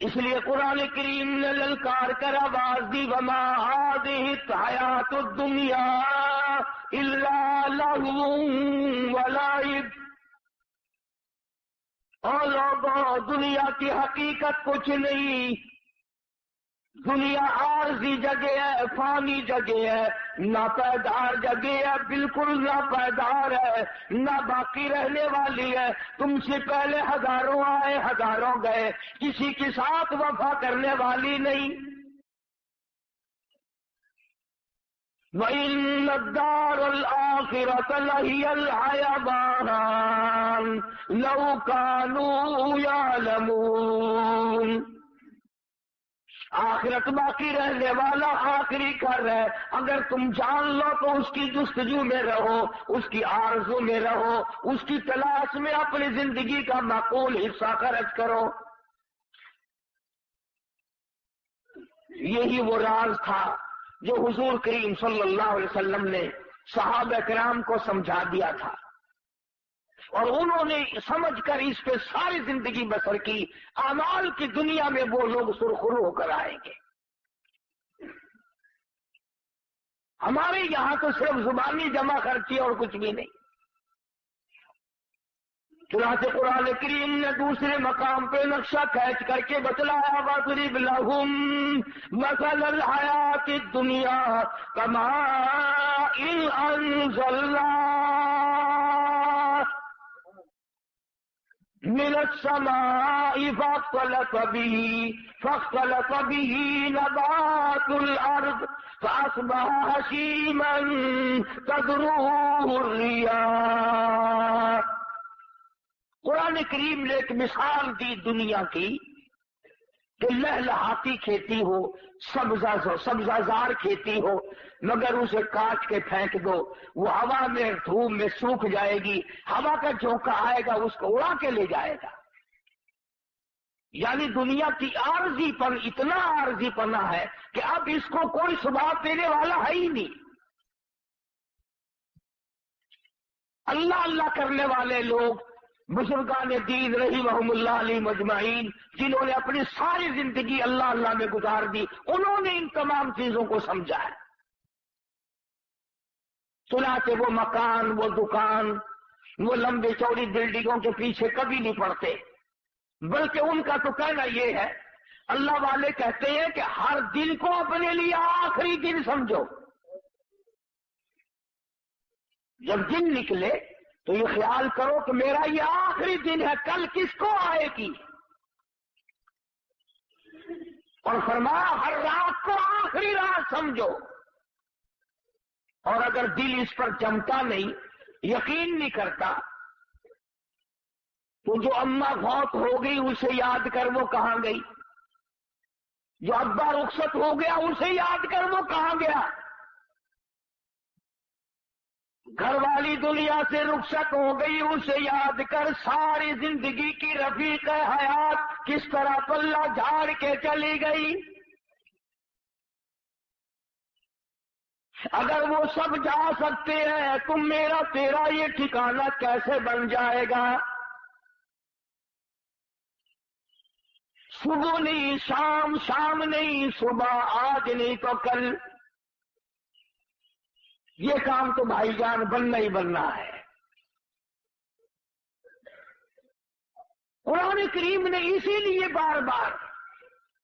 اس لیے قرآن کریم نے للکار کر آواز دی وما هذه الحیات الدنیا الا لهو ولعب، اور لوگوں دنیا کی حقیقت کچھ نہیں، دنیا عارضی جگہ ہے، فانی جگہ ہے، ناپائیدار جگہ ہے، بالکل ناپائیدار ہے، نہ باقی رہنے والی ہے۔ تم سے پہلے ہزاروں آئے ہزاروں گئے، کسی کے ساتھ وفا کرنے والی نہیں۔ وَإِنَّ الدَّارَ الْآخِرَةَ لَهِيَ الْحَيَوَانُ لَوْ كَانُوا يَعْلَمُونَ، آخرت باقی رہنے والا آخری گھر ہے، اگر تم جان لو تو اس کی جستجو میں رہو، اس کی آرزو میں رہو، اس کی تلاش میں اپنی زندگی کا معقول حصہ خرچ کرو۔ یہی وہ راز تھا جو حضور کریم صلی اللہ علیہ وسلم نے صحابہ کرام کو سمجھا دیا تھا، اور انہوں نے سمجھ کر اس پہ ساری زندگی بسر کی۔ اعمال کی دنیا میں وہ لوگ سرخرو ہو کر آئیں گے۔ ہمارے یہاں تو صرف زبانی جمع خرچی اور کچھ بھی نہیں۔ چنانچہ قرآن کریم نے دوسرے مقام پہ نقشہ کھینچ کر کے بتلایا وَاضْرِبْ لَهُمْ مَثَلَ الْحَيَاةِ الدُّنْيَا كَمَاءٍ أَنزَلْنَاهُ مِنَ السَّمَاءِ فاختلط به نبات الأرض فأصبح هشيما تذروه الرياح۔ قرآن کریم نے ایک مثال دی دنیا کی کہ لہلہاتی کھیتی ہو، سبزہ زار کھیتی ہو، مگر اسے کاٹ کے پھینک دو، وہ ہوا میں دھوپ میں سوکھ جائے گی، ہوا کا جھونکا آئے گا اس کو اڑا کے لے جائے گا۔ یعنی دنیا کی عارضی پن اتنا عارضی پنا ہے کہ اب اس کو کوئی ثبات دینے والا ہے ہی نہیں۔ اللہ اللہ کرنے والے لوگ، بزرگان دین رحمہم اللہ علیہ مجمعین، جنہوں نے اپنی ساری زندگی اللہ اللہ میں گزار دی، انہوں نے ان تمام چیزوں کو سمجھا ہے۔ چنانچہ وہ مکان، وہ دکان، وہ لمبی چوڑی بلڈنگوں کے پیچھے کبھی نہیں پڑتے، بلکہ ان کا تو کہنا یہ ہے، اللہ والے کہتے ہیں کہ ہر دن کو اپنے لیے آخری دن سمجھو۔ جب دن نکلے تو یہ خیال کرو کہ میرا یہ آخری دن ہے، کل کس کو آئے گی۔ اور فرمایا ہر رات کو آخری رات سمجھو۔ اور اگر دل اس پر جمتا نہیں، یقین نہیں کرتا، تو جو اماں فوت ہو گئی اسے یاد کر وہ کہاں گئی، جو ابا رخصت ہو گیا اسے یاد کر وہ کہاں گیا، گھر والی دنیا سے رخصت ہو گئی اسے یاد کر ساری زندگی کی رفیق حیات کس طرح پلہ جھاڑ کے چلی گئی۔ اگر وہ سب جا سکتے ہیں تو میرا تیرا یہ ٹھکانہ کیسے بن جائے گا؟ صبح نہیں شام، شام نہیں صبح، آج نہیں تو کل۔ یہ کام تو بھائی جان بننا ہی بننا ہے۔ قرآن کریم نے اسی لیے بار بار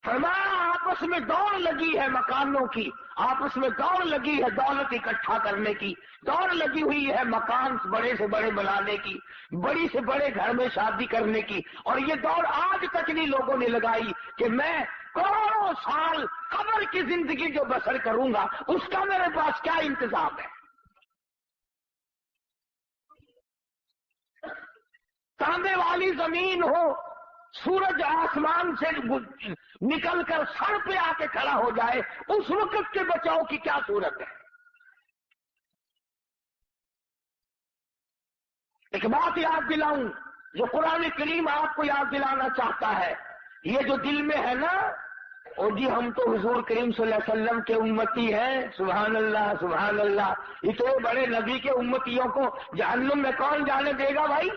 فرمایا آپس میں دوڑ لگی ہے مکانوں کی، آپس میں دوڑ لگی ہے دولت اکٹھا کرنے کی، دوڑ لگی ہوئی ہے مکان بڑے سے بڑے بنانے کی، بڑی سے بڑے گھر میں شادی کرنے کی، اور یہ دوڑ آج تک نہیں لوگوں نے لگائی کہ میں کروڑوں سال قبر کی زندگی جو بسر کروں گا اس کا میرے پاس کیا انتظام ہے۔ تانبے والی زمین ہو، سورج آسمان سے نکل کر سر پہ آ کے کھڑا ہو جائے، اس وقت کے بچاؤ کی کیا صورت ہے؟ ایک بات یاد دلاؤں جو قرآن کریم آپ کو یاد دلانا چاہتا ہے، یہ جو دل میں ہے نا، اور جی ہم تو حضور کریم صلی اللہ علیہ وسلم کے امتی ہیں، سبحان اللہ سبحان اللہ، اتنے بڑے نبی کے امتیوں کو جہنم میں کون جانے دے گا بھائی؟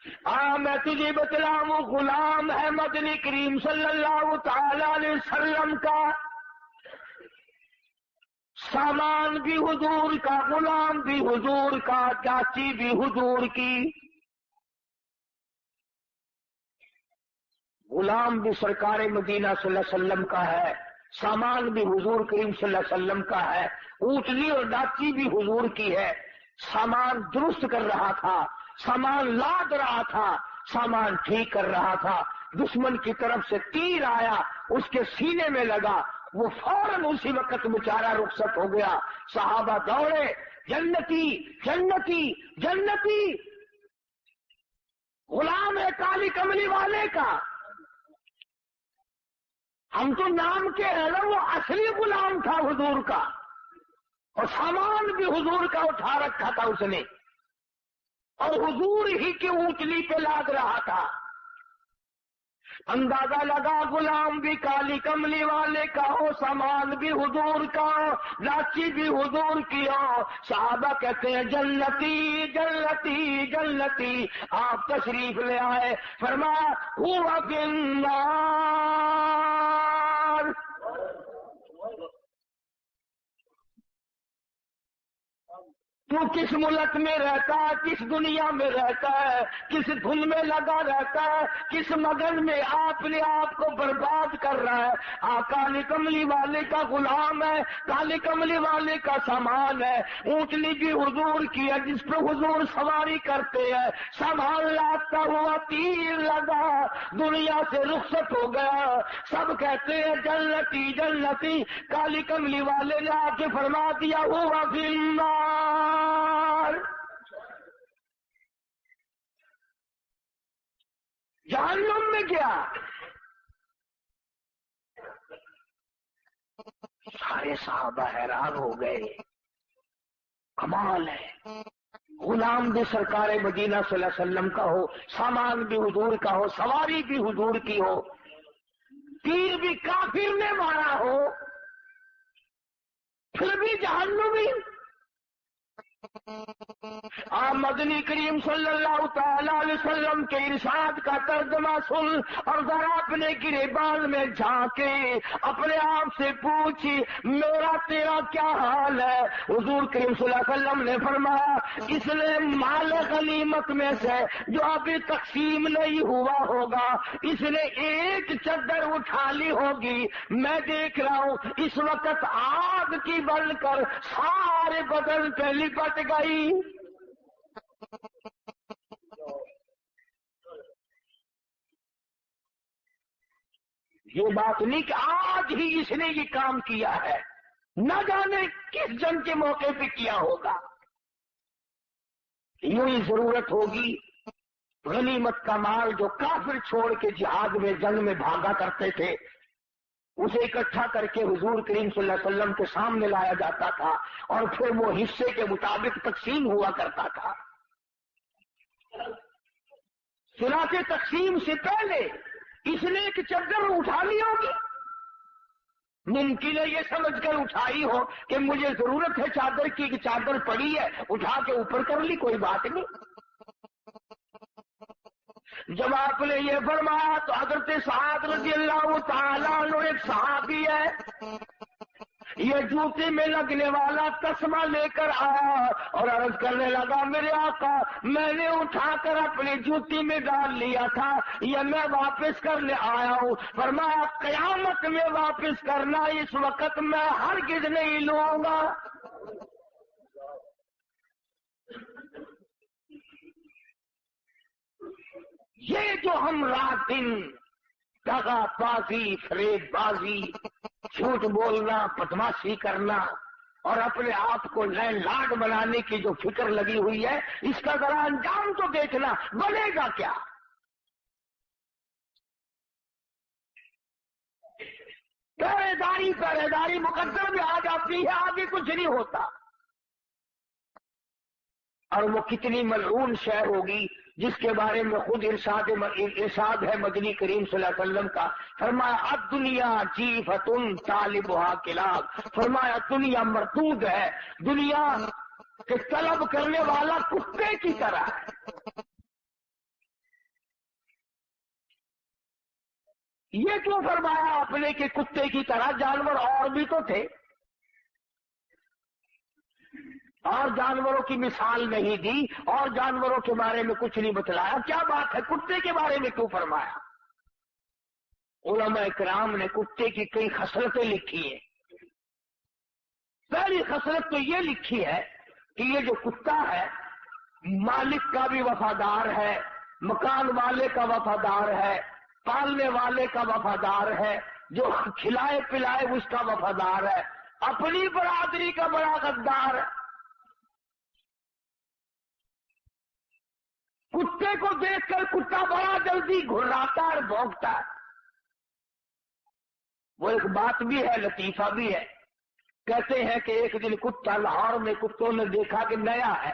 میں تجھے بتلاؤں، غلام ہے مدنی کریم صلی اللہ تعالی علیہ وسلم کا، سامان بھی حضور کا، غلام بھی حضور کا، چاچی بھی حضور کی، غلام بھی سرکار مدینہ صلی اللہ علیہ وسلم کا ہے، سامان بھی حضور کریم صلی اللہ علیہ وسلم کا ہے، اونٹنی اور ڈاچی بھی حضور کی ہے، سامان درست کر رہا تھا، سامان لاد رہا تھا، سامان ٹھیک کر رہا تھا، دشمن کی طرف سے تیر آیا، اس کے سینے میں لگا، وہ فوراً اسی وقت بیچارہ رخصت ہو گیا، صحابہ دوڑے، جنتی جنتی جنتی، غلام ہے کالی کملی والے کا، ہم تو نام کے ہیں نا، وہ اصلی غلام تھا حضور کا، اور سامان بھی حضور کا اٹھا رکھا تھا اس نے، اور حضور ہی کی اونٹلی پہ لاد رہا تھا۔ اندازہ لگا غلام بھی کالی کملی والے کا ہو، سامان بھی حضور کا ہو، لاچی بھی حضور کی ہو، صحابہ کہتے ہیں جنتی جنتی جنتی، آپ تشریف لے آئے، فرمایا ہوا فی النار، تو کس ملک میں رہتا ہے، کس دنیا میں رہتا ہے، کس دھن میں لگا رہتا ہے، کس مگن میں اپنے آپ کو برباد کر رہا ہے، کالی کملی والے کا غلام ہے، کالی کملی والے کا سامان ہے، اونٹنی بھی حضور کی ہے جس پہ حضور سواری کرتے ہیں، سامان لاتا ہوا تیر لگا، دنیا سے رخصت ہو گیا، سب کہتے ہیں جنتی جنتی، کالی کملی والے نے آ کے فرما دیا ہوا فی النار، جہنم میں گیا۔ سارے صحابہ حیران ہو گئے، کمال ہے، غلام بھی سرکار مدینہ صلی اللہ علیہ وسلم کا ہو، سامان بھی حضور کا ہو، سواری بھی حضور کی ہو، تیر بھی کافر نے مارا ہو، پھر بھی جہنمی۔ مدنی کریم صلی اللہ تعالی علیہ وسلم کے ارشاد کا ترجمہ سن اور ذرا اپنے گریبان میں جھانکے، اپنے آپ سے پوچھی میرا تیرا کیا حال ہے؟ حضور کریم صلی اللہ علیہ وسلم نے فرمایا اس نے مال غنیمت میں سے جو ابھی تقسیم نہیں ہوا ہوگا، اس نے ایک چادر اٹھا لی ہوگی، میں دیکھ رہا ہوں اس وقت آگ کی بن کر سارے بدن پہ لپٹ گئی۔ یہ بات نہیں کہ آج ہی اس نے یہ کام کیا ہے، نہ جانے کس جنگ کے موقع پہ کیا ہوگا۔ یوں ہی ضرورت ہوگی غنیمت کا مال جو کافر چھوڑ کے جہاد میں جنگ میں بھاگا کرتے تھے، اسے اکٹھا کر کے حضور کریم صلی اللہ علیہ وسلم کے سامنے لایا جاتا تھا اور پھر وہ حصے کے مطابق تقسیم ہوا کرتا تھا۔ چنانچہ تقسیم سے پہلے اس نے ایک چادر اٹھا لی ہوگی، ممکن ہے یہ سمجھ کر اٹھائی ہو کہ مجھے ضرورت ہے چادر کی، کہ چادر پڑی ہے اٹھا کے اوپر کر لی، کوئی بات نہیں۔ جب آپ نے یہ فرمایا تو حضرت سعد رضی اللہ تعالیٰ عنہ ایک صحابی ہے، یہ جوتے میں لگنے والا تسمہ لے کر آیا اور عرض کرنے لگا میرے آقا میں نے اٹھا کر اپنی جوتی میں ڈال لیا تھا، یہ میں واپس کرنے آیا ہوں۔ فرمایا قیامت میں واپس کرنا، اس وقت میں ہرگز نہیں لوں گا۔ یہ جو ہم رات دن دغا بازی، فریب بازی، جھوٹ بولنا، بدماشی کرنا اور اپنے آپ کو لین لاڈ بنانے کی جو فکر لگی ہوئی ہے، اس کا ذرا انجام تو دیکھنا بنے گا کیا۔ پہرے داری مقدر میں آ جاتی ہے، آگے کچھ نہیں ہوتا، اور وہ کتنی ملعون شے ہوگی جس کے بارے میں خود ارشاد ہے مدنی کریم صلی اللہ علیہ وسلم کا، فرمایا الدنیا جیفتن طالبها کلاب، فرمایا دنیا مردود ہے، دنیا کے طلب کرنے والا کتے کی طرح ہے۔ یہ کیوں فرمایا آپ نے کہ کتے کی طرح؟ جانور اور بھی تو تھے، اور جانوروں کی مثال نہیں دی، اور جانوروں کے بارے میں کچھ نہیں بتلایا، کیا بات ہے کتے کے بارے میں کیوں فرمایا؟ علماء کرام نے کتے کی کئی خصلتیں لکھی ہیں۔ پہلی خصلت تو یہ لکھی ہے کہ یہ جو کتا ہے مالک کا بھی وفادار ہے، مکان والے کا وفادار ہے، پالنے والے کا وفادار ہے، جو کھلائے پلائے اس کا وفادار ہے، اپنی برادری کا بڑا غدار ہے۔ کتے کو دیکھ کر کتا بڑا جلدی گھراتا اور بھونکتا ہے۔ وہ ایک بات بھی ہے، لطیفہ بھی ہے۔ کہتے ہیں کہ ایک دن کتا لاہور میں کتوں نے دیکھا کہ نیا ہے،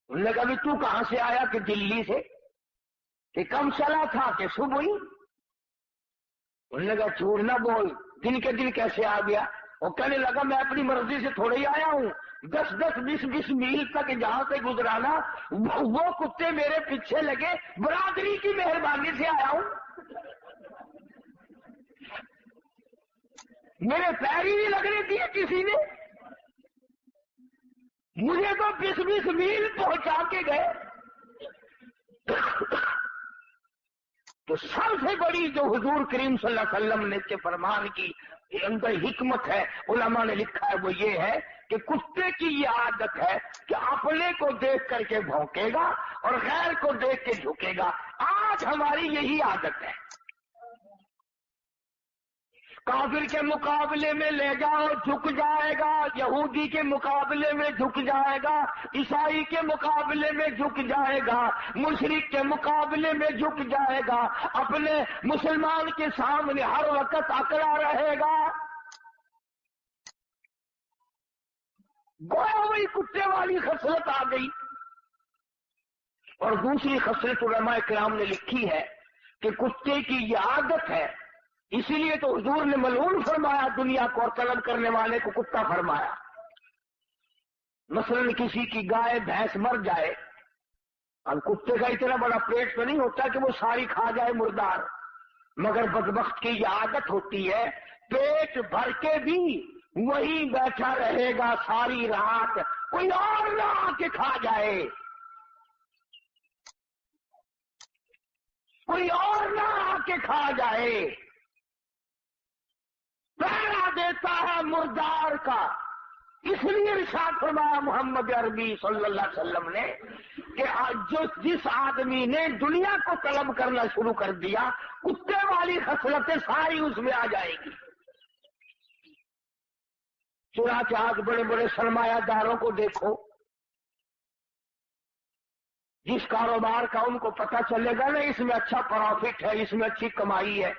انہوں نے کہا بھی تو کہاں سے آیا؟ کہ دلی سے۔ کہ کم چلا تھا؟ کہ صبح ہی۔ انہوں نے کہا جھوٹ نہ بول، دن کے دن کیسے آ گیا؟ وہ کہنے لگا میں اپنی مرضی سے تھوڑے ہی آیا ہوں، 10-20 میل تک جہاں سے گزرانا وہ کتے میرے پیچھے لگے، برادری کی مہربانی سے آیا ہوں، میرے پیر ہی نہیں لگنے دیے کسی نے، مجھے تو 20 میل پہنچا کے گئے۔ تو سب سے بڑی جو حضور کریم صلی اللہ علیہ وسلم نے کے فرمان کی اندر حکمت ہے، علماء نے لکھا ہے، وہ یہ ہے کہ کتے کی یہ عادت ہے کہ اپنے کو دیکھ کر کے بھونکے گا اور غیر کو دیکھ کے جھکے گا۔ آج ہماری یہی عادت ہے، کافر کے مقابلے میں لے جاؤ جھک جائے گا، یہودی کے مقابلے میں جھک جائے گا، عیسائی کے مقابلے میں جھک جائے گا، مشرک کے مقابلے میں جھک جائے گا، اپنے مسلمان کے سامنے ہر وقت اکڑا رہے گا۔ گویا وہی کتے والی خصلت آ گئی۔ اور دوسری خصلت علماء کرام نے لکھی ہے کہ کتے کی یہ عادت ہے، اسی لیے تو حضور نے ملعون فرمایا دنیا کو اور طلب کرنے والے کو کتا فرمایا۔ مثلا کسی کی گائے بھینس مر جائے، اب کتے کا اتنا بڑا پیٹ تو نہیں ہوتا کہ وہ ساری کھا جائے مردار، مگر بدبخت کی یہ عادت ہوتی ہے پیٹ بھر کے بھی وہیں بیٹھا رہے گا ساری رات، کوئی اور نہ آ کے کھا جائے، کوئی اور نہ آ کے کھا جائے، پہرا دیتا ہے مردار کا۔ اس لیے ارشاد فرمایا محمد عربی صلی اللہ علیہ وسلم نے کہ جس آدمی نے دنیا کو طلب کرنا شروع کر دیا، کتے والی خصلتیں ساری اس میں آ جائے گی۔ چنانچہ آج بڑے بڑے سرمایہ داروں کو دیکھو، جس کاروبار کا ان کو پتہ چلے گا نا اس میں اچھا پروفٹ ہے، اس میں اچھی کمائی ہے،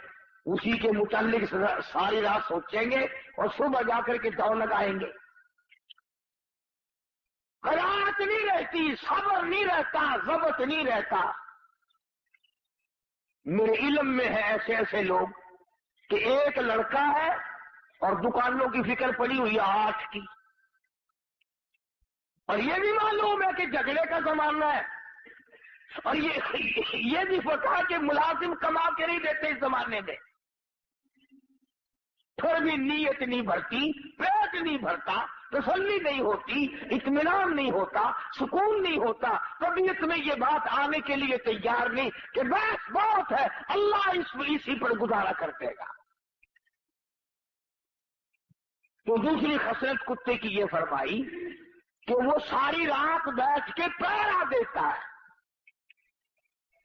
اسی کے متعلق ساری رات سوچیں گے اور صبح جا کر کے دوڑ لگائیں گے۔ قناعت نہیں رہتی، صبر نہیں رہتا، ضبط نہیں رہتا۔ میرے علم میں ہے ایسے ایسے لوگ کہ ایک لڑکا ہے اور دکانوں کی فکر پڑی ہوئی ہے 8 کی، اور یہ بھی معلوم ہے کہ جھگڑے کا زمانہ ہے، اور یہ بھی پتا ہے کہ ملازم کما کے نہیں دیتے اس زمانے میں، پھر بھی نیت نہیں بھرتی، پیٹ نہیں بھرتا، تسلی نہیں ہوتی، اطمینان نہیں ہوتا، سکون نہیں ہوتا، طبیعت میں یہ بات آنے کے لیے تیار نہیں کہ بس بہت ہے، اللہ اسی پر گزارا کر دے گا۔ تو دوسری خصلت کتے کی یہ فرمائی کہ وہ ساری رات بیٹھ کے پہرا دیتا ہے۔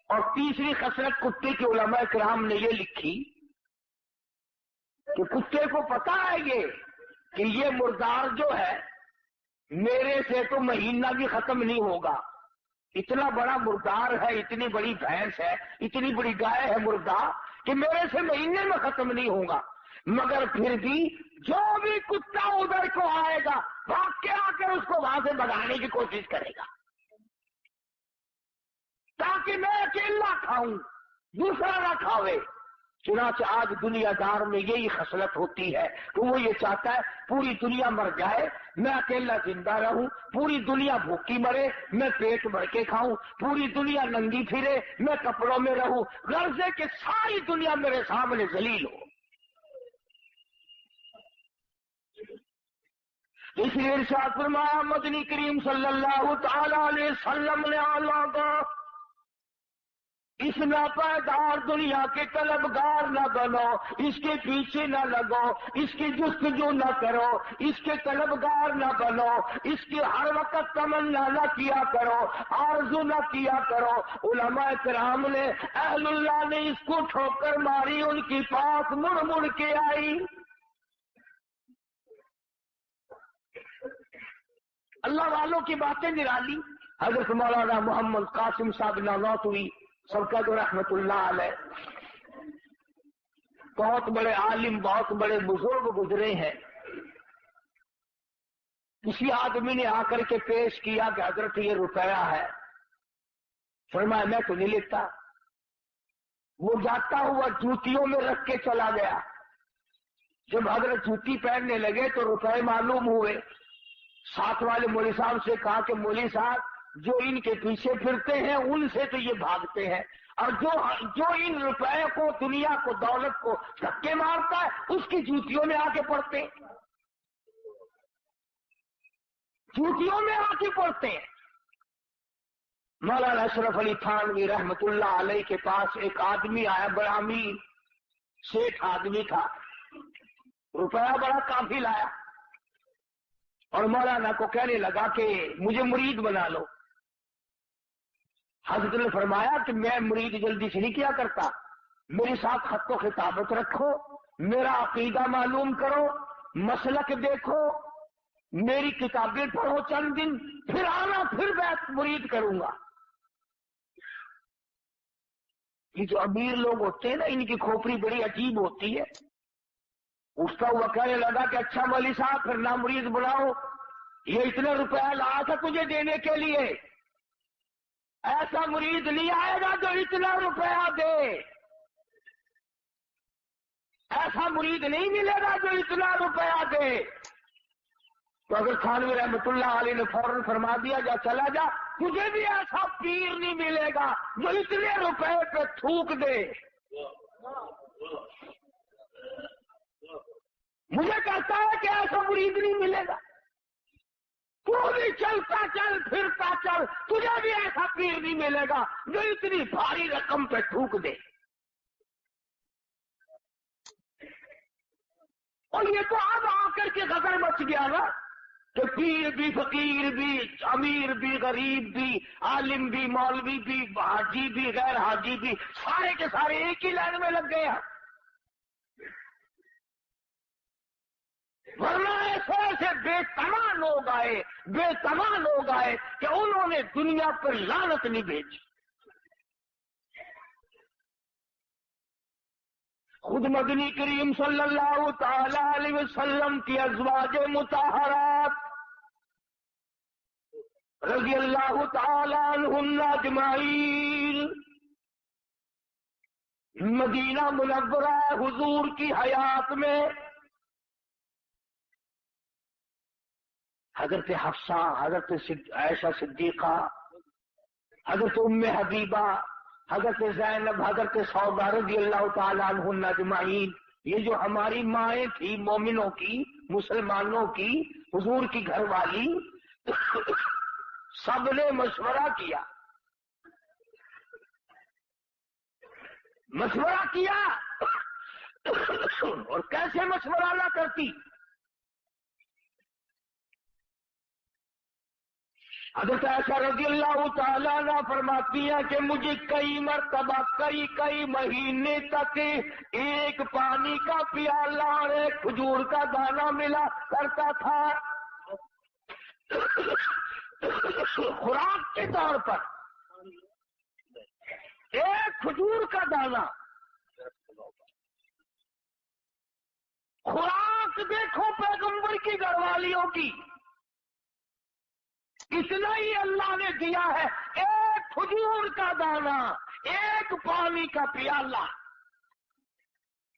اور تیسری خصلت کتے کے علماء کرام نے یہ لکھی کہ کتے کو پتا ہے کہ یہ مردار جو ہے میرے سے تو مہینہ بھی ختم نہیں ہوگا، اتنا بڑا مردار ہے، اتنی بڑی بھینس ہے، اتنی بڑی گائے ہے مردار کہ میرے سے مہینے میں ختم نہیں ہوگا، مگر پھر بھی جو بھی کتا ادھر کو آئے گا بھاگ کے آ کر اس کو وہاں سے بھگانے کی کوشش کرے گا تاکہ میں اکیلا کھاؤں، دوسرا نہ کھاوے۔ چنانچہ آج دنیا دار میں یہی خصلت ہوتی ہے کہ وہ یہ چاہتا ہے پوری دنیا مر جائے میں اکیلا زندہ رہوں، پوری دنیا بھوکی مرے میں پیٹ بھر کے کھاؤں، پوری دنیا ننگی پھرے میں کپڑوں میں رہوں، غرض ہے کہ ساری دنیا میرے سامنے ذلیل ہو۔ اس لیے ارشاد فرمایا مدنی کریم صلی اللہ تعالی علیہ وسلم نے اللہ کا اس ناپائیدار دنیا کے طلبگار نہ بنو، اس کے پیچھے نہ لگو، اس کی جستجو نہ کرو، اس کے طلبگار نہ بنو، اس کی ہر وقت تمنا نہ کیا کرو، آرزو نہ کیا کرو۔ علماء کرام نے اہل اللہ نے اس کو ٹھوکر ماری، ان کی پاس مڑ مڑ کے آئی۔ اللہ والوں کی باتیں نرالی۔ حضرت مولانا محمد قاسم صاحب نانوتوی سب کا جو رحمت اللہ علیہ، بہت بڑے عالم، بہت بڑے بزرگ گزرے ہیں۔ کسی آدمی نے آ کر کے پیش کیا کہ حضرت یہ روپیہ ہے، فرمایا میں تو نہیں لیتا۔ وہ جاتا ہوا جوتیوں میں رکھ کے چلا گیا۔ جب حضرت جوتی پہننے لگے تو روپے معلوم ہوئے۔ ساتھ والے مولوی صاحب سے کہا کہ مولوی صاحب جو ان کے پیچھے پھرتے ہیں ان سے تو یہ بھاگتے ہیں، اور جو ان روپے کو، دنیا کو، دولت کو دھکے مارتا ہے اس کی جوتیوں میں آ کے پڑتے ہیں، جوتیوں میں آ کے پڑتے ہیں۔ مولانا اشرف علی تھانوی رحمت اللہ علیہ کے پاس ایک آدمی آیا، بڑا امیر شیخ آدمی تھا، روپیہ بڑا کافی لایا، اور مولانا کو کہنے لگا کہ مجھے مرید بنا لو۔ حضرت نے فرمایا کہ میں مرید جلدی سے نہیں کیا کرتا، میرے ساتھ خط و خطابت رکھو، میرا عقیدہ معلوم کرو، مسلک دیکھو، میری کتابیں پڑھو چند دن، پھر آنا، پھر میں مرید کروں گا۔ یہ جو امیر لوگ ہوتے ہیں نا، ان کی کھوپڑی بڑی عجیب ہوتی ہے۔ اٹھتا ہوا کہنے لگا کہ اچھا مولوی صاحب پھر نہ مرید بلاؤ، یہ اتنے روپیہ لایا تھا تجھے دینے کے لیے، ایسا مرید نہیں آئے گا جو اتنا روپیہ دے، ایسا مرید نہیں ملے گا جو اتنا روپیہ دے۔ تو اگر تھانوی رحمت اللہ علیہ نے فوراً فرما دیا جا چلا جا، تجھے بھی ایسا پیر نہیں ملے گا جو اتنے روپے پہ تھوک دے۔ مجھے کہتا ہے کہ ایسا مرید نہیں ملے گا، تو بھی چلتا چل، پھرتا چل، تجھے بھی ایسا پیر نہیں ملے گا جو اتنی بھاری رقم پہ تھوک دے۔ اور یہ تو اب آ کر کے غدر مچ گیا نا کہ پیر بھی، فقیر بھی، امیر بھی، غریب بھی، عالم بھی، مولوی بھی، حاجی بھی، غیر حاجی بھی، سارے کے سارے ایک ہی لائن میں لگ گئے ہیں۔ ورنہ ایسے بے تمام لوگ آئے، بے تمام لوگ آئے کہ انہوں نے دنیا پر لعنت نہیں بھیجی۔ خود مدنی کریم صلی اللہ تعالی علیہ وسلم کی ازواج مطہرات رضی اللہ تعالی عنہن اجمعین مدینہ منورہ حضور کی حیات میں حضرت حفصہ، حضرت عائشہ صدیقہ، حضرت ام حبیبہ، حضرت زینب، حضرت سودا رضی اللہ تعالی عنہن اجمعین، یہ جو ہماری مائیں تھی مومنوں کی، مسلمانوں کی، حضور کی گھر والی، سب نے مشورہ کیا، مشورہ کیا، اور کیسے مشورہ نہ کرتی؟ حضرت عائشہ رضی اللہ تعالیٰ عنہ فرماتی ہیں کہ مجھے کئی مرتبہ کئی مہینے تک ایک پانی کا پیالہ اور ایک کھجور کا دانہ ملا کرتا تھا خوراک کے طور پر، ایک کھجور کا دانہ۔ خوراک دیکھو پیغمبر کی گھر والیوں کی، اتنا ہی اللہ نے دیا ہے، ایک کھجور کا دانہ، ایک پانی کا پیالہ۔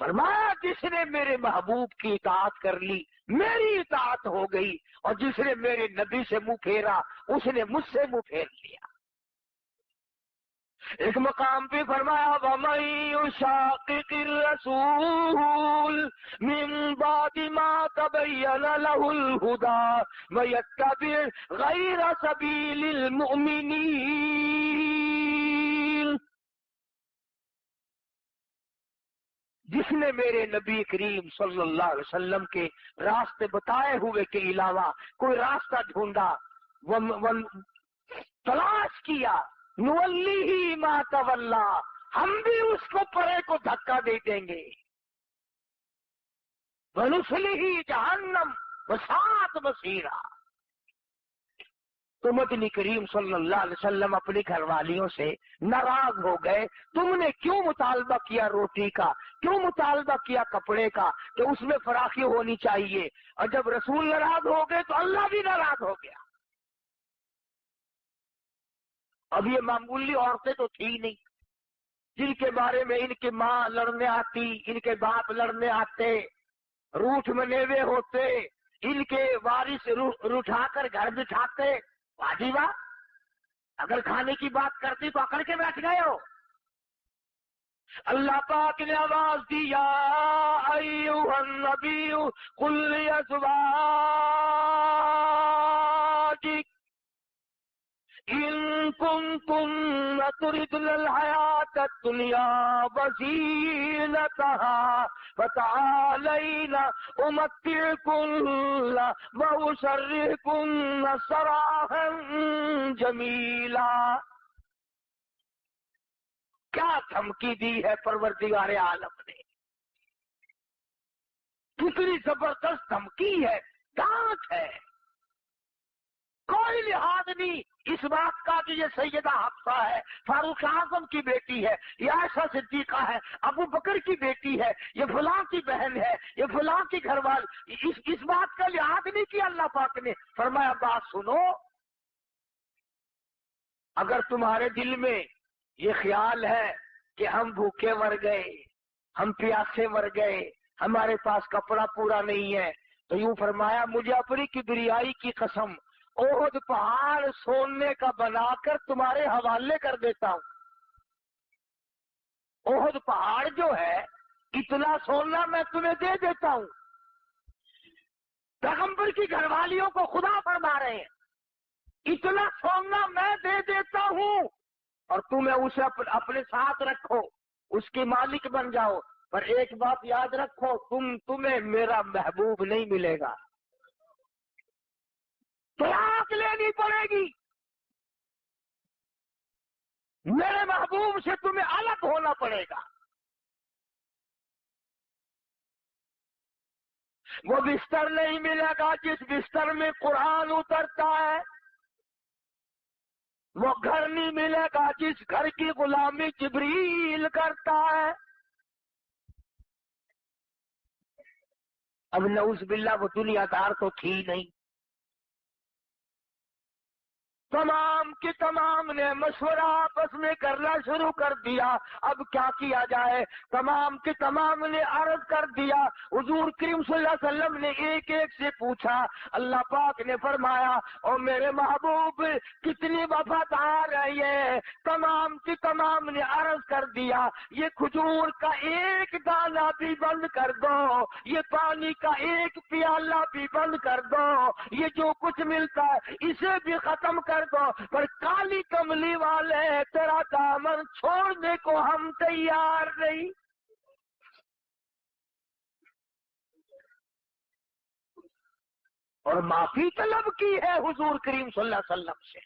فرمایا جس نے میرے محبوب کی اطاعت کر لی میری اطاعت ہو گئی، اور جس نے میرے نبی سے منہ پھیرا اس نے مجھ سے منہ پھیر لیا۔ ایک مقام پہ فرمایا وَمَن يُشَاقِقِ الرَّسُولَ مِن بَعْدِ مَا تَبَيَّنَ لَهُ الْهُدَى وَيَتَّبِعْ غَيْرَ سَبِيلِ الْمُؤْمِنِينَ، جس نے میرے نبی کریم صلی اللہ علیہ وسلم کے راستے بتائے ہوئے کے علاوہ کوئی راستہ ڈھونڈا، تلاش کیا، نولیہ ما تولا، ہم بھی اس کو پرے کو دھکا دے دیں گے، ونصلہ جہنم وساءت مصیرا۔ تو مدنی کریم صلی اللہ علیہ وسلم اپنی گھر والیوں سے ناراض ہو گئے، تم نے کیوں مطالبہ کیا روٹی کا، کیوں مطالبہ کیا کپڑے کا کہ اس میں فراخی ہونی چاہیے، اور جب رسول ناراض ہو گئے تو اللہ بھی ناراض ہو گیا۔ اب یہ معمولی عورتیں تو تھی نہیں جن کے بارے میں ان کی ماں لڑنے آتی، ان کے باپ لڑنے آتے، روٹھ منیوے ہوتے، ان کے وارث روٹھا کر گھر بٹھاتے، واجبہ اگر کھانے کی بات کرتی تو اکڑ کے بیٹھ گئے ہو۔ اللہ پاک نے آواز دی یا ایھا النبی قل لازواجک ان کنتن تردن الحیاۃ الدنیا وزینتہا فتعالین امتعکن واسرحکن سراحا جمیلا۔ کیا دھمکی دی ہے پروردگار عالم نے، کتنی زبردست دھمکی ہے، ڈانٹ ہے۔ کوئی لحاظ نہیں اس بات کا کہ یہ سیدہ حفصہ ہے، فاروق اعظم کی بیٹی ہے، یہ عائشہ صدیقہ ہے، ابو بکر کی بیٹی ہے، یہ فلاں کی بہن ہے، یہ فلاں کی گھر وال، اس بات کا لحاظ نہیں کیا اللہ پاک نے۔ فرمایا بات سنو، اگر تمہارے دل میں یہ خیال ہے کہ ہم بھوکے مر گئے، ہم پیاسے مر گئے، ہمارے پاس کپڑا پورا نہیں ہے، تو یوں فرمایا مجھے اپنی کبریائی کی قسم احد پہاڑ سونے کا بنا کر تمہارے حوالے کر دیتا ہوں۔ احد پہاڑ جو ہے اتنا سونا میں تمہیں دے دیتا ہوں۔ پیغمبر کی گھر والیوں کو خدا فرما رہے ہیں اتنا سونا میں دے دیتا ہوں اور تمہیں اسے اپنے ساتھ رکھو، اس کی مالک بن جاؤ، پر ایک بات یاد رکھو، تمہیں میرا محبوب نہیں ملے گا، طلاق لینی پڑے گی، میرے محبوب سے تمہیں الگ ہونا پڑے گا۔ وہ بستر نہیں ملے گا جس بستر میں قرآن اترتا ہے، وہ گھر نہیں ملے گا جس گھر کی غلامی جبریل کرتا ہے۔ اب نعوذ باللہ وہ دنیا دار تو تھی نہیں، تمام کی تمام نے مشورہ آپس میں کرنا شروع کر دیا، اب کیا کیا جائے؟ تمام کی تمام نے عرض کر دیا، حضور کریم صلی اللہ علیہ وسلم نے ایک ایک سے پوچھا، اللہ پاک نے فرمایا او میرے محبوب کتنی وفادار ہے یہ؟ تمام کی تمام نے عرض کر دیا، یہ کھجور کا ایک دانہ بھی بند کر دو، یہ پانی کا ایک پیالہ بھی بند کر دو، یہ جو کچھ ملتا ہے اسے بھی ختم کر دو، پر کالی کملی والے تیرا دامن چھوڑنے کو ہم تیار نہیں۔ اور معافی طلب کی ہے حضور کریم صلی اللہ علیہ وسلم سے۔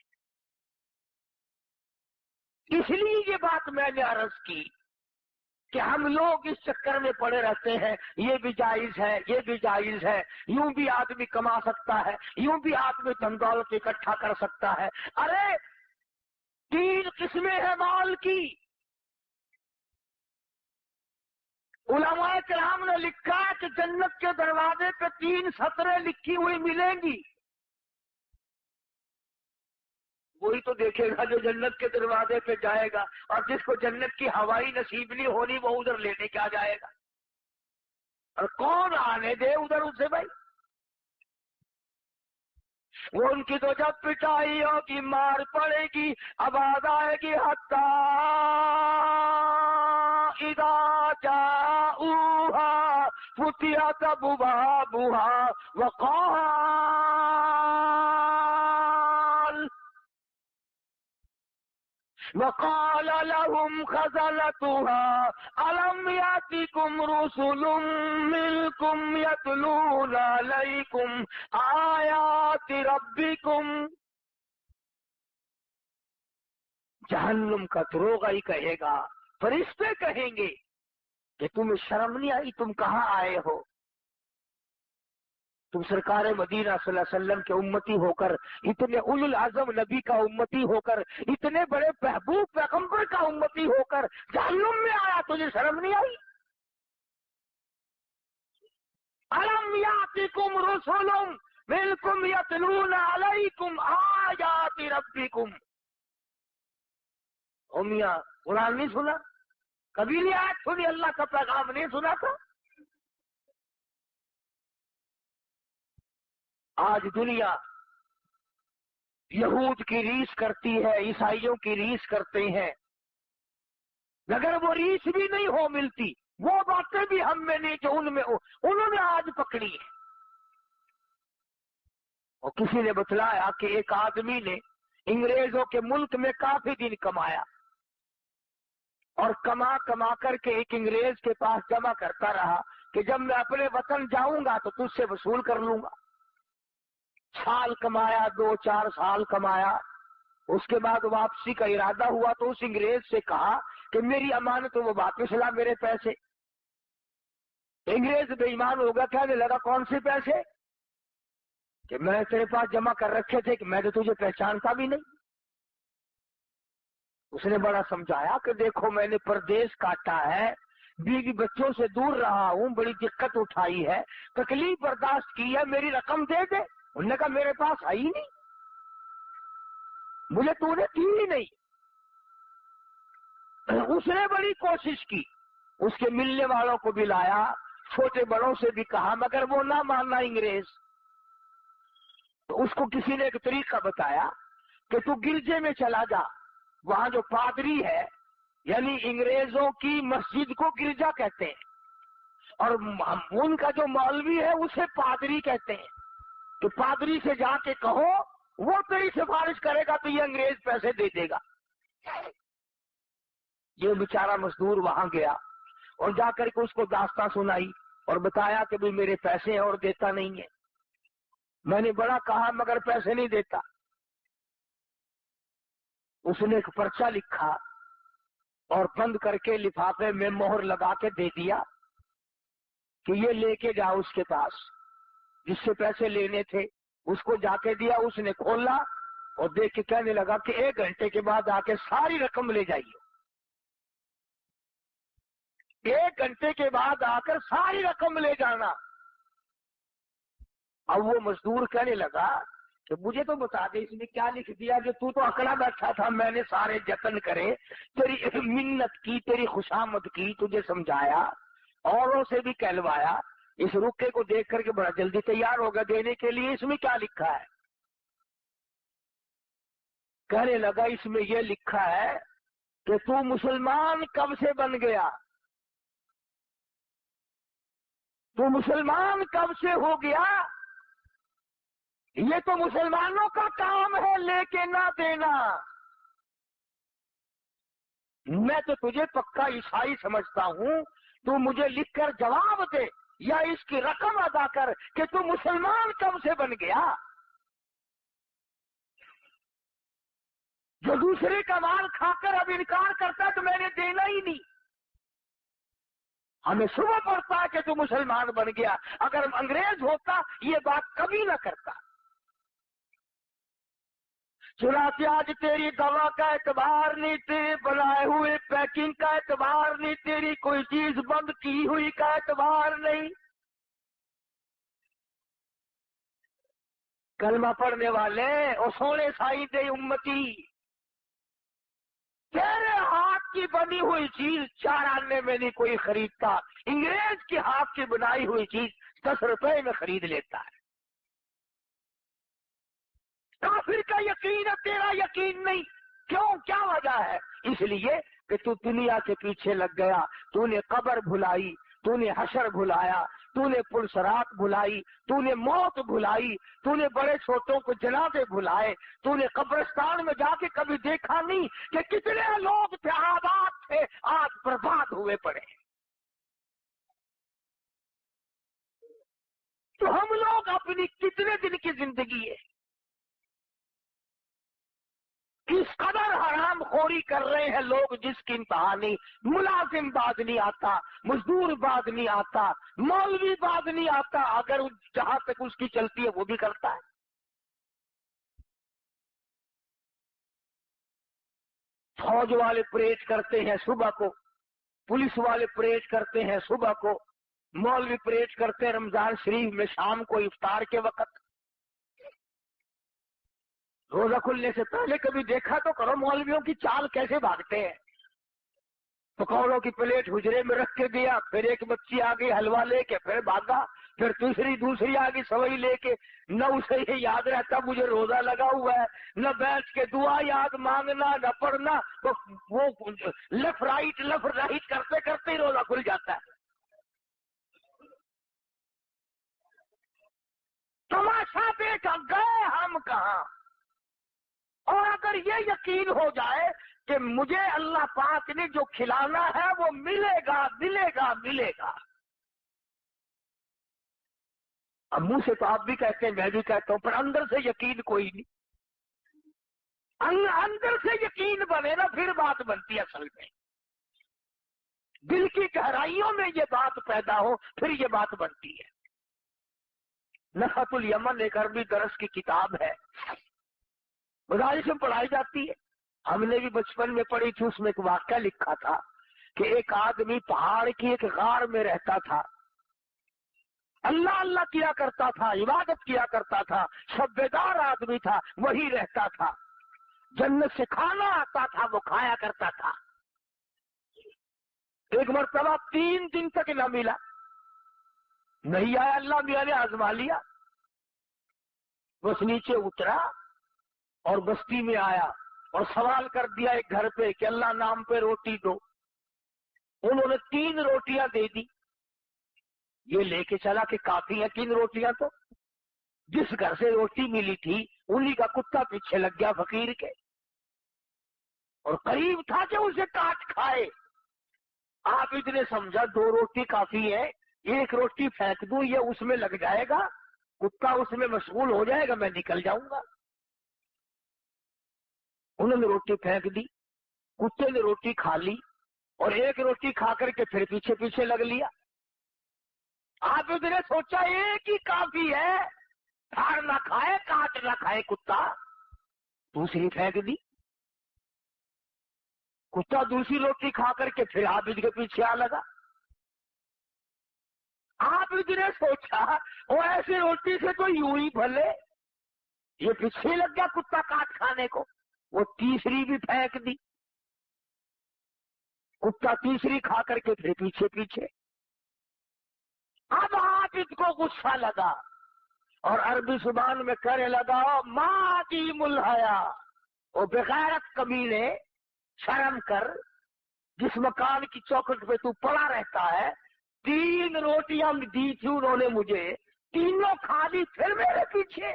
اس لیے یہ بات میں نے عرض کی کہ ہم لوگ اس چکر میں پڑے رہتے ہیں، یہ بھی جائز ہے، یہ بھی جائز ہے، یوں بھی آدمی کما سکتا ہے، یوں بھی آدمی دھن دولت اکٹھا کر سکتا ہے۔ ارے 3 قسمیں ہیں مال کی، علماء کرام نے لکھا کہ جنت کے دروازے پہ 3 سطریں لکھی ہوئی ملیں گی، وہی تو دیکھے گا جو جنت کے دروازے پہ جائے گا، اور جس کو جنت کی ہوائی نصیب نہیں ہونی وہ ادھر لینے کیا جائے گا۔ اور کون آنے دے ادھر اسے بھائی؟ وہ ان کی تو جب پٹائی ہوگی، مار پڑے گی، آواز آئے گی حتی اذا جاؤہا فتحت ابوابہا وقال لهم خزنتها ألم يأتكم رسل منكم يتلون عليكم آيات ربكم؟ جہنم کا دروغہ ہی کہے گا، فرشتے کہیں گے کہ تمہیں شرم نہیں آئی، تم کہاں آئے ہو؟ تم سرکار مدینہ صلی اللہ علیہ وسلم کے امتی ہو کر، اتنے اولو العزم نبی کا امتی ہو کر، اتنے بڑے محبوب پیغمبر کا امتی ہو کر جہنم میں آیا، تجھے شرم نہیں آئی؟ الم یاتکم رسول منکم یتلون علیکم آیات ربکم۔ میاں قرآن نہیں سنا؟ کبھی نہیں آیت سنی؟ اللہ کا پیغام نہیں سنا تھا؟ آج دنیا یہود کی ریس کرتی ہے، عیسائیوں کی ریس کرتے ہیں، مگر وہ ریس بھی نہیں ہو ملتی، وہ باتیں بھی ہم میں نہیں جو ان میں ہو، انہوں نے آج پکڑی ہے۔ اور کسی نے بتلایا کہ ایک آدمی نے انگریزوں کے ملک میں کافی دن کمایا، اور کما کما کر کے ایک انگریز کے پاس جمع کرتا رہا کہ جب میں اپنے وطن جاؤں گا تو تجھ سے وصول کر لوں گا۔ سال کمایا، 2-4 سال کمایا، اس کے بعد واپسی کا ارادہ ہوا تو اس انگریز سے کہا کہ میری امانت وہ واپس لا میرے پیسے۔ انگریز بے ایمان ہوگا، کہنے لگا کون سے پیسے؟ کہ میں نے تیرے پاس جمع کر رکھے تھے کہ میں تو تجھے پہچانتا بھی نہیں۔ اس نے بڑا سمجھایا کہ دیکھو میں نے پردیس کاٹا ہے، بیوی بچوں سے دور رہا ہوں، بڑی دقت اٹھائی ہے، تکلیف برداشت کی ہے، میری رقم دے دے۔ انہوں نے کہا میرے پاس آئی نہیں، مجھے تو نے دی ہی نہیں۔ اس نے بڑی کوشش کی، اس کے ملنے والوں کو بھی لایا، چھوٹے بڑوں سے بھی کہا، مگر وہ نہ ماننا انگریز۔ تو اس کو کسی نے ایک طریقہ بتایا کہ تو گرجے میں چلا جا، وہاں جو پادری ہے، یعنی انگریزوں کی مسجد کو گرجا کہتے ہیں، اور ان کا جو مولوی ہے اسے پادری کہتے ہیں، تو پادری سے جا کے کہو، وہ تیری سفارش کرے گا تو یہ انگریز پیسے دے دے گا۔ یہ بیچارہ مزدور وہاں گیا اور جا کر کے اس کو داستان سنائی اور بتایا کہ بھی میرے پیسے ہیں اور دیتا نہیں ہے، میں نے بڑا کہا مگر پیسے نہیں دیتا۔ اس نے ایک پرچہ لکھا اور بند کر کے لفافے میں مہر لگا کے دے دیا کہ یہ لے کے جاؤ اس کے پاس، جس سے پیسے لینے تھے اس کو جا کے دیا۔ اس نے کھولا اور دیکھ کے کہنے لگا کہ 1 گھنٹے کے بعد آ کے ساری رقم لے جائیے۔ 1 گھنٹے کے بعد آ کر ساری رقم لے جانا۔ اب وہ مزدور کہنے لگا کہ مجھے تو بتا دے اس نے کیا لکھ دیا، کہ تو اکڑا بیٹھا تھا، میں نے سارے جتن کرے، تیری منت کی، تیری خوشامد کی، تجھے سمجھایا، اوروں سے بھی کہلوایا، اس رکے کو دیکھ کر کے بڑا جلدی تیار ہوگا دینے کے لیے، اس میں کیا لکھا ہے؟ کہنے لگا اس میں یہ لکھا ہے کہ تو مسلمان کب سے بن گیا، تو مسلمان کب سے ہو گیا، یہ تو مسلمانوں کا کام ہے لے کے نہ دینا، میں تو تجھے پکا عیسائی سمجھتا ہوں، تو مجھے لکھ کر جواب دے یا اس کی رقم ادا کر کہ تو مسلمان کب سے بن گیا۔ جو دوسرے کا مال کھا کر اب انکار کرتا تو میں نے دینا ہی نہیں۔ ہمیں صبح پڑتا ہے کہ تو مسلمان بن گیا، اگر انگریز ہوتا یہ بات کبھی نہ کرتا۔ چنانچہ آج تیری دوا کا اعتبار نہیں، تیرے بنائے ہوئے پیکنگ کا اعتبار نہیں، تیری کوئی چیز بند کی ہوئی کا اعتبار نہیں۔ کلمہ پڑھنے والے اور سونے سائی دے امتی، تیرے ہاتھ کی بنی ہوئی چیز 4 آنے میں نہیں کوئی خریدتا، انگریز کے ہاتھ کی بنائی ہوئی چیز 10 روپے میں خرید لیتا ہے۔ کافر کا یقین ہے، تیرا یقین نہیں، کیوں؟ کیا وجہ ہے؟ اس لیے کہ تو دنیا کے پیچھے لگ گیا، تو نے قبر بھلائی، تو نے حشر بھلایا، تو نے پلسرات بھلائی، تو نے موت بھلائی، تو نے بڑے چھوٹوں کو جنازے بھلائے، تو نے قبرستان میں جا کے کبھی دیکھا نہیں کہ کتنے لوگ تھے، آباد تھے، آج برباد ہوئے پڑے۔ تو ہم لوگ اپنی کتنے دن کی زندگی ہے، اس قدر حرام خوری کر رہے ہیں لوگ جس کی انتہا نہیں۔ ملازم بعد نہیں آتا، مزدور بعد نہیں آتا، مولوی بعد نہیں آتا، اگر جہاں تک اس کی چلتی ہے وہ بھی کرتا ہے۔ فوج والے پریڈ کرتے ہیں صبح کو، پولیس والے پریڈ کرتے ہیں صبح کو، مولوی پریڈ کرتے ہیں رمضان شریف میں شام کو افطار کے وقت۔ روزہ کھلنے سے پہلے کبھی دیکھا تو کرو مولویوں کی چال کیسے بھاگتے ہیں۔ پکوڑوں کی پلیٹ حجرے میں رکھ کے دیا، پھر ایک بچی آ گئی حلوہ لے کے، پھر بھاگا، پھر دوسری آ گئی سوئی لے کے۔ نہ اسے یہ یاد رہتا مجھے روزہ لگا ہوا ہے، نہ بیٹھ کے دعا یاد مانگنا، نہ پڑھنا، وہ لیفٹ رائٹ کرتے کرتے ہی روزہ کھل جاتا ہے۔ تماشا دیکھا گئے ہم کہاں؟ اور اگر یہ یقین ہو جائے کہ مجھے اللہ پاک نے جو کھلانا ہے وہ ملے گا ملے گا ملے گا۔ اب منہ سے تو آپ بھی کہتے ہیں، میں بھی کہتا ہوں، پر اندر سے یقین کوئی نہیں۔ اندر سے یقین بنے نا پھر بات بنتی ہے اصل میں۔ دل کی گہرائیوں میں یہ بات پیدا ہو پھر یہ بات بنتی ہے۔ نخت الیمن ایک عربی درس کی کتاب ہے، مدارس میں پڑھائی جاتی ہے، ہم نے بھی بچپن میں پڑھی تھی۔ اس میں ایک واقعہ لکھا تھا کہ ایک آدمی پہاڑ کی ایک غار میں رہتا تھا، اللہ اللہ کیا کرتا تھا، عبادت کیا کرتا تھا، شبیدار آدمی تھا، وہی رہتا تھا، جنت سے کھانا آتا تھا وہ کھایا کرتا تھا۔ ایک مرتبہ 3 دن تک نہ ملا، نہیں آیا، اللہ میاں نے آزما لیا، بس نیچے اترا اور بستی میں آیا اور سوال کر دیا ایک گھر پہ کہ اللہ نام پہ روٹی دو۔ انہوں نے 3 روٹیاں دے دی۔ یہ لے کے چلا کہ کافی ہیں 3 روٹیاں، تو جس گھر سے روٹی ملی تھی انہی کا کتا پیچھے لگ گیا فقیر کے، اور قریب تھا کہ اسے کاٹ کھائے۔ آپ اتنے سمجھا 2 روٹی کافی ہے، 1 روٹی پھینک دوں یہ اس میں لگ جائے گا، کتا اس میں مشغول ہو جائے گا، میں نکل جاؤں گا۔ انہوں نے روٹی پھینک دی، کتے نے روٹی کھا لی، اور 1 روٹی کھا کر کے پھر پیچھے پیچھے لگ لیا۔ آپ نے سوچا ایک ہی کافی ہے، پھاڑ نہ کھائے کاٹ نہ کھائے کتا، دوسری پھینک دی۔ کتا دوسری روٹی کھا کر کے پھر عابد کے پیچھے آ لگا۔ عابد نے سوچا وہ ایسی روٹی سے تو یوں ہی بھلے، یہ پیچھے لگ گیا کتا کاٹ کھانے کو، وہ تیسری بھی پھینک دی۔ کتا تیسری کھا کر کے پھر پیچھے پیچھے۔ اب عابد کو غصہ لگا اور عربی زبان میں کہنے لگا ما دیم الحیا، وہ بغیرت کمینے، شرم کر، جس مکان کی چوکھٹ پہ تو پڑا رہتا ہے، 3 روٹیاں دی تھی انہوں نے مجھے، تینوں کھا لی پھر میرے پیچھے،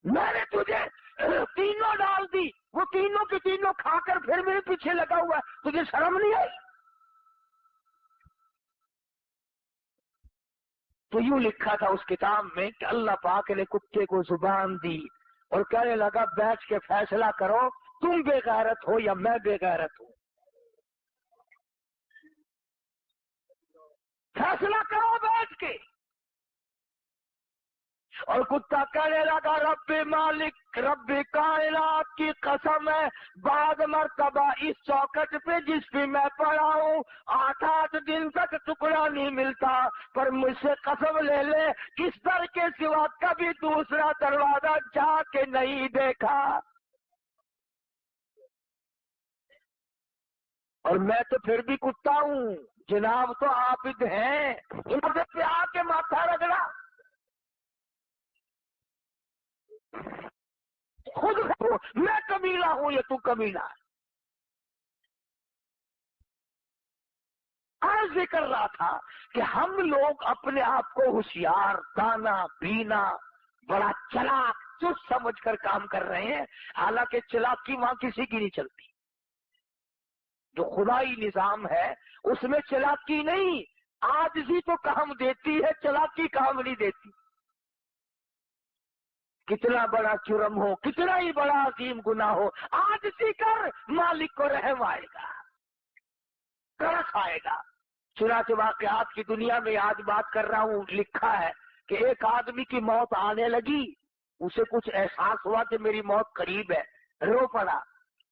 میں نے تجھے تینوں ڈال دی، وہ تینوں کی تینوں کھا کر پھر میرے پیچھے لگا ہوا ہے، تجھے شرم نہیں آئی؟ تو یوں لکھا تھا اس کتاب میں کہ اللہ پاک نے کتے کو زبان دی اور کہنے لگا بیٹھ کے فیصلہ کرو تم بے غیرت ہو یا میں بے غیرت ہوں، فیصلہ کرو بیٹھ کے۔ اور کتا کہنے لگا رب مالک، رب کائنات کی قسم ہے، بعد مرتبہ اس چوکٹ پہ جس پہ میں پڑا ہوں 8 دن تک ٹکڑا نہیں ملتا، پر مجھ سے قسم لے لے کس در کے سوا کبھی دوسرا دروازہ جا کے نہیں دیکھا۔ اور میں تو پھر بھی کتا ہوں، جناب تو عابد ہیں، ان پہ آ کے ماتھا رگڑا، خود میں کمینہ ہوں یا تو کمینہ ہے؟ آج ذکر رہا تھا کہ ہم لوگ اپنے آپ کو ہوشیار، دانا، بینا، بڑا چلاک، چست سمجھ کر کام کر رہے ہیں، حالانکہ چلاکی وہاں کسی کی نہیں چلتی۔ جو خدائی نظام ہے اس میں چلاکی نہیں، عاجزی تو کام دیتی ہے، چلاکی کام نہیں دیتی۔ کتنا بڑا جرم ہو، کتنا ہی بڑا عظیم گناہ ہو، عاجزی کر، مالک کو رحم آئے گا، ترس آئے گا۔ چنانچہ واقعات کی دنیا میں آج بات کر رہا ہوں، لکھا ہے کہ ایک آدمی کی موت آنے لگی، اسے کچھ احساس ہوا کہ میری موت قریب ہے، رو پڑا،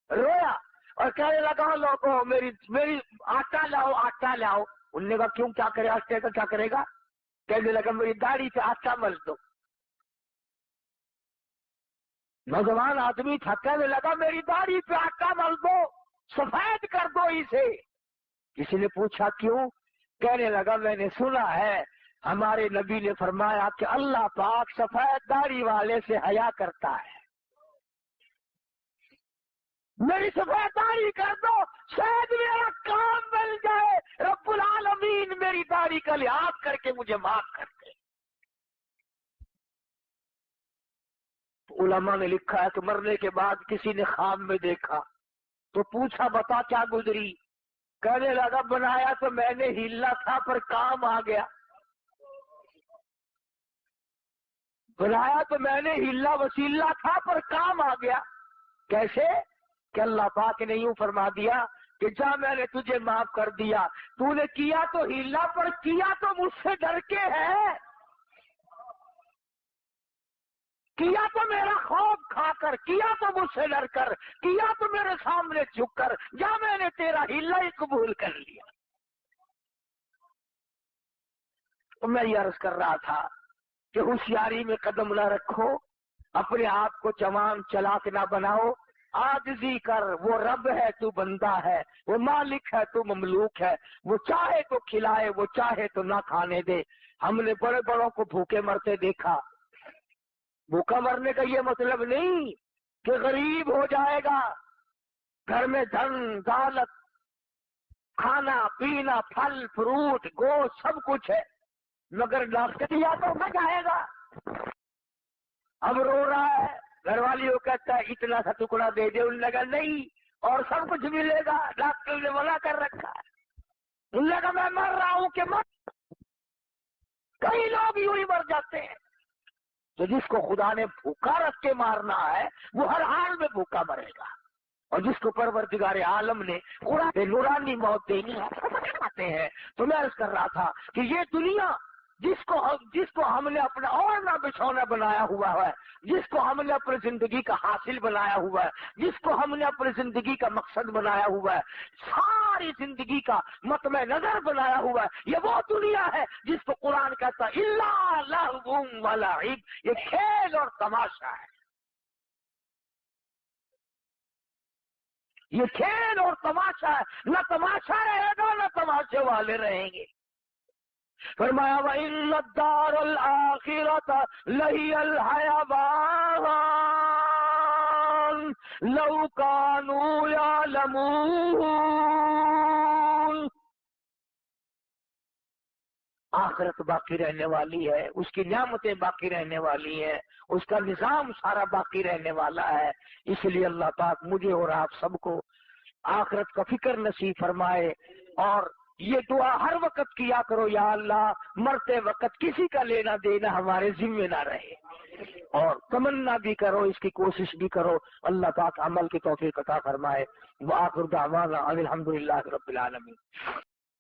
رویا اور کہنے لگا لوگوں میری آٹا لاؤ، آٹا لاؤ۔ انہوں نے کہا کیوں، کیا کرے آٹے کا، کیا کرے گا؟ کہنے لگا میری داڑھی پہ آٹا مل دو۔ نوجوان آدمی تھا، کہنے لگا میری داڑھی پہ آٹا مل دو، سفید کر دو اسے۔ کسی نے پوچھا کیوں؟ کہنے لگا میں نے سنا ہے ہمارے نبی نے فرمایا کہ اللہ پاک سفید داڑھی والے سے حیا کرتا ہے، میری سفید داڑھی کر دو، شاید میرا کام مل جائے، رب العالمین میری داڑھی کا لحاظ کر کے مجھے معاف کر دے۔ علماء نے لکھا ہے کہ مرنے کے بعد کسی نے خواب میں دیکھا تو پوچھا بتا کیا گزری؟ کہنے لگا بنایا تو میں نے ہیلا تھا پر کام آ گیا، بنایا تو میں نے ہیلا وسیلہ تھا پر کام آ گیا۔ کیسے؟ کہ اللہ پاک نے یوں فرما دیا کہ جا میں نے تجھے معاف کر دیا، تو نے کیا تو ہیلا پر کیا تو مجھ سے ڈر کے ہے، کیا تو میرا خوف کھا کر، کیا تو مجھ سے ڈر کر، کیا تو میرے سامنے جھک کر، جا میں نے تیرا ہیلا ہی قبول کر لیا۔ تو میں یہ عرض کر رہا تھا کہ ہوشیاری میں قدم نہ رکھو، اپنے آپ کو جوان چلاک نہ بناؤ، عاجزی کر، وہ رب ہے تو بندہ ہے، وہ مالک ہے تو مملوک ہے، وہ چاہے تو کھلائے، وہ چاہے تو نہ کھانے دے۔ ہم نے بڑے بڑوں کو بھوکے مرتے دیکھا، بھوکا مرنے کا یہ مطلب نہیں کہ غریب ہو جائے گا، گھر میں دھن دولت، کھانا پینا، پھل فروٹ، گوشت سب کچھ ہے، مگر ڈاکٹریا تو بچ جائے گا۔ اب رو رہا ہے، گھر والی وہ کہتا ہے اتنا سا ٹکڑا دے دے، انہوں نے کہا نہیں اور سب کچھ ملے گا، ڈاکٹر نے منع کر رکھا ہے۔ انہوں نے کہا میں مر رہا ہوں کہ مر، کئی لوگ یوں ہی مر جاتے ہیں۔ تو جس کو خدا نے بھوکا رکھ کے مارنا ہے وہ ہر حال میں بھوکا مرے گا، اور جس کو پروردگار عالم نے قرآن نورانی موت دینی ہے۔ تو میں عرض کر رہا تھا کہ یہ دنیا جس کو ہم نے اپنا اوڑھنا بچھونا بنایا ہوا ہے، جس کو ہم نے اپنی زندگی کا حاصل بنایا ہوا ہے، جس کو ہم نے اپنی زندگی کا مقصد بنایا ہوا ہے، ساری زندگی کا مطمع نظر بنایا ہوا ہے، یہ وہ دنیا ہے جس کو قرآن کہتا ہے الا لہو و لعب، یہ کھیل اور تماشا ہے، یہ کھیل اور تماشا ہے، نہ تماشا رہے گا نہ تماشے والے رہیں گے۔ فرمایا وَإِنَّ الدَّارَ الْآخِرَةَ لَهِيَ الْحَيَوَانُ لَوْ كَانُوا يَعْلَمُونَ۔ آخرت باقی رہنے والی ہے، اس کی نعمتیں باقی رہنے والی ہیں، اس کا نظام سارا باقی رہنے والا ہے۔ اس لیے اللہ پاک مجھے اور آپ سب کو آخرت کا فکر نصیب فرمائے، اور یہ دعا ہر وقت کیا کرو، یا اللہ مرتے وقت کسی کا لینا دینا ہمارے ذمہ نہ رہے، اور تمنا بھی کرو، اس کی کوشش بھی کرو، اللہ پاک عمل کی توفیق عطا فرمائے۔ وآخر دعوانا ان الحمدللہ رب العالمین۔